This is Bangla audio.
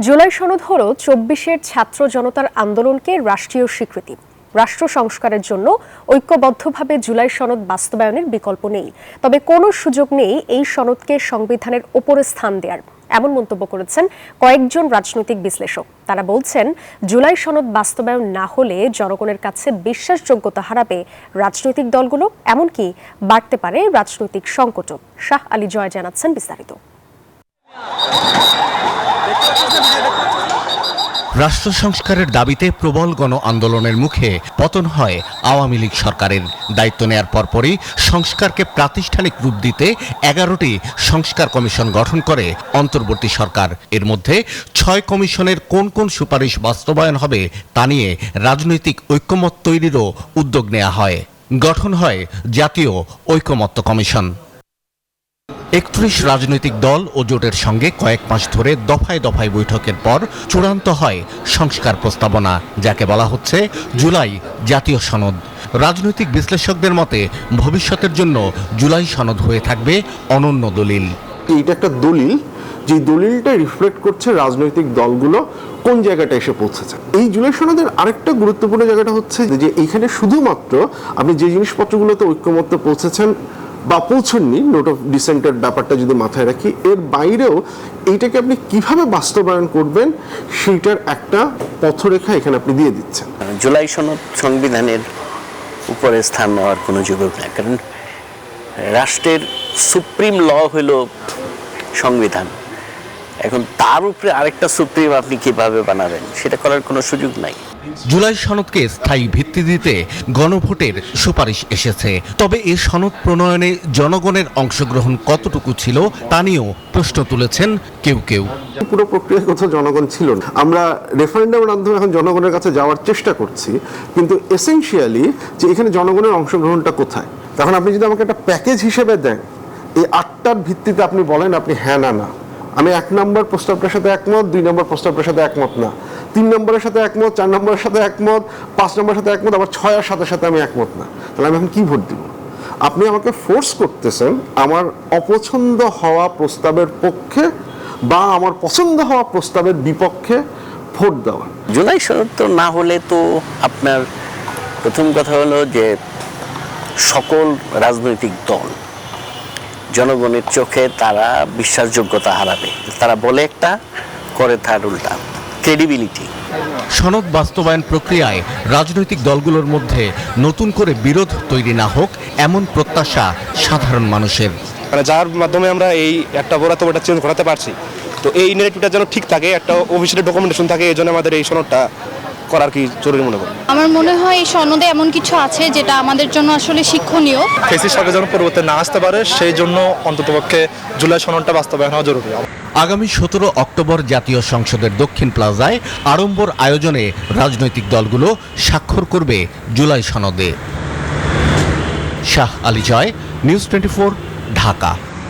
জুলাই সনদ হল ২৪-এর ছাত্র জনতার আন্দোলনকে রাষ্ট্রীয় স্বীকৃতি। রাষ্ট্র সংস্কারের জন্য ঐক্যবদ্ধভাবে জুলাই সনদ বাস্তবায়নের বিকল্প নেই, তবে কোনো সুযোগ নেই এই সনদকে সংবিধানের ওপরে স্থান দেওয়ার, এমন মন্তব্য করেছেন কয়েকজন রাজনৈতিক বিশ্লেষক। তারা বলছেন, জুলাই সনদ বাস্তবায়ন না হলে জনগণের কাছে বিশ্বাসযোগ্যতা হারাবে রাজনৈতিক দলগুলো, এমনকি বাড়তে পারে রাজনৈতিক সংকটও। শাহ আলী জয় জানাচ্ছেন বিস্তারিত। রাষ্ট্র সংস্কারের দাবিতে প্রবল গণ আন্দোলনের মুখে পতন হয় আওয়ামী লীগ সরকারের। দায়িত্ব নেয়ার পরপরই সংস্কারকে প্রাতিষ্ঠানিক রূপ দিতে ১১টি সংস্কার কমিশন গঠন করে অন্তর্বর্তী সরকার। এর মধ্যে ৬ কমিশনের কোন কোন সুপারিশ বাস্তবায়ন হবে তা নিয়ে রাজনৈতিক ঐক্যমত তৈরিরও উদ্যোগ নেওয়া হয়। গঠন হয় জাতীয় ঐকমত্য কমিশন। ৩১ রাজনৈতিক দল ও জোটের সঙ্গে কয়েক মাস ধরে দফায় দফায় বৈঠকের পর চূড়ান্ত হয় সংস্কার প্রস্তাবনা, যাকে বলা হচ্ছে জুলাই জাতীয় সনদ। রাজনৈতিক বিশ্লেষকদের মতে ভবিষ্যতের জন্য জুলাই সনদ হয়ে থাকবে অনন্য দলিল। এইটা একটা দলিল, যে দলিলটা রিফ্লেক্ট করছে রাজনৈতিক দলগুলো কোন জায়গাটা এসে পৌঁছেছে। এই জুলাই সনদের আরেকটা গুরুত্বপূর্ণ জায়গাটা হচ্ছে যে এইখানে শুধুমাত্র আপনি যে জিনিসপত্রগুলোতে ঐক্যমত্যে পৌঁছেছেন বা পৌঁছননি, নোট অফ ডিসেন্টের ব্যাপারটা যদি মাথায় রাখি, এর বাইরেও এইটাকে আপনি কিভাবে বাস্তবায়ন করবেন সেইটার একটা পথরেখা এখানে আপনি দিয়ে দিচ্ছেন। জুলাই সনদ সংবিধানের উপরে স্থান নেওয়ার কোনো সুযোগ নেই, কারণ রাষ্ট্রের সুপ্রিম ল হলো সংবিধান। এখন তার উপরে আরেকটা সুপ্রিম আপনি কিভাবে বানাবেন, সেটা করার কোনো সুযোগ নাই। জুলাই সনদকে স্থায়ী ভিত্তি দিতে গণভোটের সুপারিশ এসেছে, তবে এ সনদ প্রণয়নে জনগণের অংশগ্রহণ কতটুকু ছিল তা নিয়েও প্রশ্ন তুলেছেন কেউ কেউ। পুরো প্রক্রিয়ায় কোথাও জনগণ ছিল না। আমরা রেফারেন্ডামের মাধ্যমে এখন জনগণের কাছে যাওয়ার চেষ্টা করছি, কিন্তু এসেনশিয়ালি যে এখানে জনগণের অংশগ্রহণটা কোথায়। তখন আপনি যদি আমাকে একটা প্যাকেজ হিসেবে দেন, এই ৮টার ভিত্তিতে আপনি বলেন আপনি হ্যাঁ না, আমি ১ নম্বর প্রস্তাবটার সাথে একমত, ২ নম্বর প্রস্তাবটার সাথে একমত না, ৩ নম্বরের সাথে একমত, ৪ নম্বরের সাথে একমত, ৫ নম্বরের সাথে একমত, আবার ৬ আর ৭-এর সাথে আমি একমত না, তাহলে আমি এখন কি ভোট দিব? আপনি আমাকে ফোর্স করতেছেন আমার অপছন্দ হওয়া প্রস্তাবের পক্ষে বা আমার পছন্দ হওয়া প্রস্তাবের বিপক্ষে ভোট দেওয়া। জুলাই সনদ তো না হলে তো আপনার প্রথম কথা হলো যে সকল রাজনৈতিক দল জনগণের চোখে তারা বিশ্বাসযোগ্যতা হারাবে। তারা বলে একটা, করে তার উল্টা, ক্রেডিবিলিটি। সনদ বাস্তবায়ন প্রক্রিয়ায় রাজনৈতিক দলগুলোর মধ্যে নতুন করে বিরোধ তৈরি না হোক, এমন প্রত্যাশা সাধারণ মানুষের। মানে যার মাধ্যমে আমরা এই একটা বড় চেঞ্জ ঘটাতে পারছি, তো এই নেগেটিভটা যেন ঠিক থাকে, একটা অফিসিয়াল ডকুমেন্টেশন থাকে, এই জন্য আমাদের এই সনদটা করার কি জরুরি মনে করি। আমার মনে হয় এই সনদে এমন কিছু আছে যেটা আমাদের জন্য আসলে শিক্ষণীয়। ফেসিস সরকার যেন পরিবর্তন না আসতে পারে, সেই জন্য অন্ততপক্ষে জুলাই সনদটা বাস্তবায়ন হওয়া জরুরি। আগামী ১৭ অক্টোবর জাতীয় সংসদের দক্ষিণ প্লাজায় আড়ম্বর আয়োজনে রাজনৈতিক দলগুলো স্বাক্ষর করবে জুলাই সনদে। শাহ আলী জয়, নিউজ 24, ঢাকা।